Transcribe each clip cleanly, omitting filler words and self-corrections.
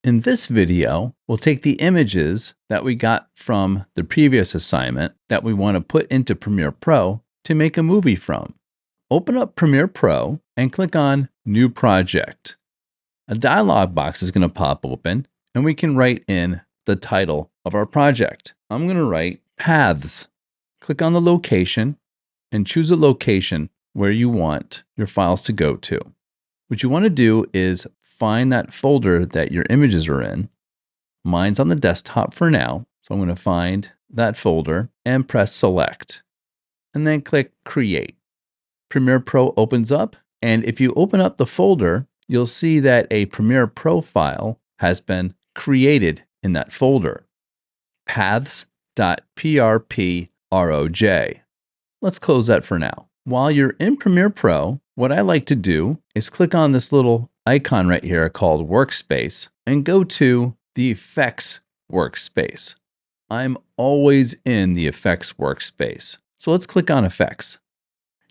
In this video, we'll take the images that we got from the previous assignment that we want to put into Premiere Pro to make a movie from. Open up Premiere Pro and click on New Project. A dialog box is going to pop open and we can write in the title of our project. I'm going to write Paths. Click on the location and choose a location where you want your files to go to. What you want to do is find that folder that your images are in. Mine's on the desktop for now, so I'm going to find that folder and press select. And then click Create. Premiere Pro opens up, and if you open up the folder, you'll see that a Premiere Pro file has been created in that folder. Paths.prproj. Let's close that for now. While you're in Premiere Pro, what I like to do is click on this little icon right here called Workspace and go to the Effects workspace. I'm always in the Effects workspace. So let's click on Effects.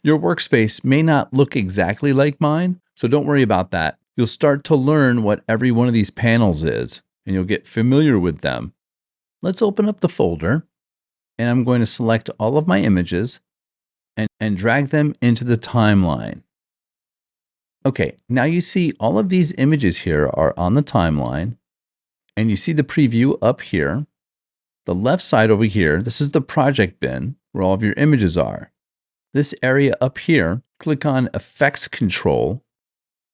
Your workspace may not look exactly like mine, so don't worry about that. You'll start to learn what every one of these panels is, and you'll get familiar with them. Let's open up the folder, and I'm going to select all of my images and drag them into the timeline. Okay, now you see all of these images here are on the timeline, and you see the preview up here. The left side over here, this is the project bin where all of your images are. This area up here, click on Effects Control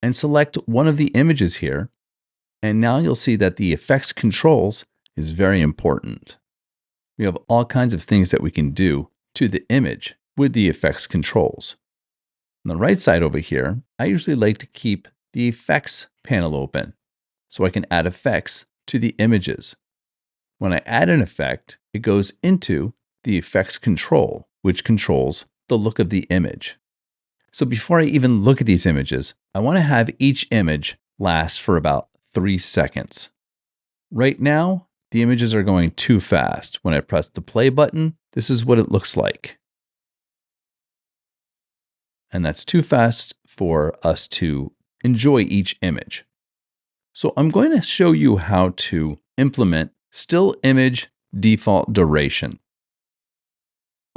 and select one of the images here. And now you'll see that the Effects Controls is very important. We have all kinds of things that we can do to the image with the Effects Controls. On the right side over here, I usually like to keep the Effects panel open so I can add effects to the images. When I add an effect, it goes into the Effects Control, which controls the look of the image. So before I even look at these images, I want to have each image last for about 3 seconds. Right now, the images are going too fast. When I press the play button, this is what it looks like. And that's too fast for us to enjoy each image. So I'm going to show you how to implement still image default duration.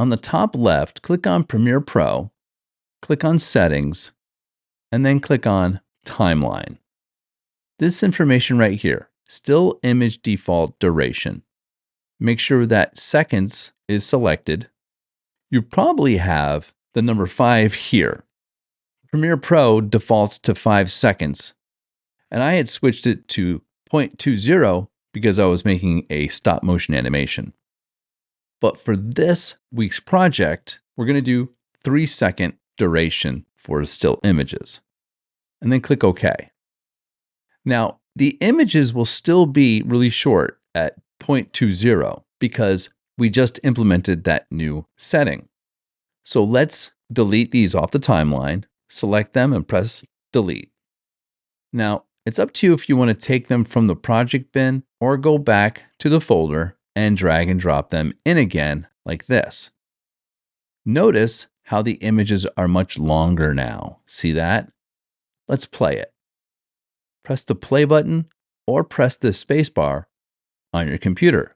On the top left, click on Premiere Pro, click on Settings, and then click on Timeline. This information right here, still image default duration. Make sure that seconds is selected. You probably have the number 5 here. Premiere Pro defaults to 5 seconds, and I had switched it to 0.20 because I was making a stop motion animation. But for this week's project, we're going to do 3-second duration for still images, and then click OK. Now, the images will still be really short at 0.20 because we just implemented that new setting. So let's delete these off the timeline, select them and press delete. Now, it's up to you if you want to take them from the project bin or go back to the folder and drag and drop them in again like this. Notice how the images are much longer now. See that? Let's play it. Press the play button or press the spacebar on your computer.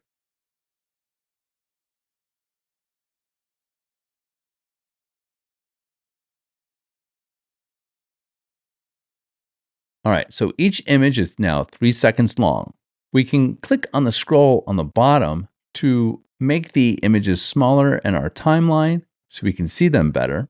All right, so each image is now 3 seconds long. We can click on the scroll on the bottom to make the images smaller in our timeline so we can see them better.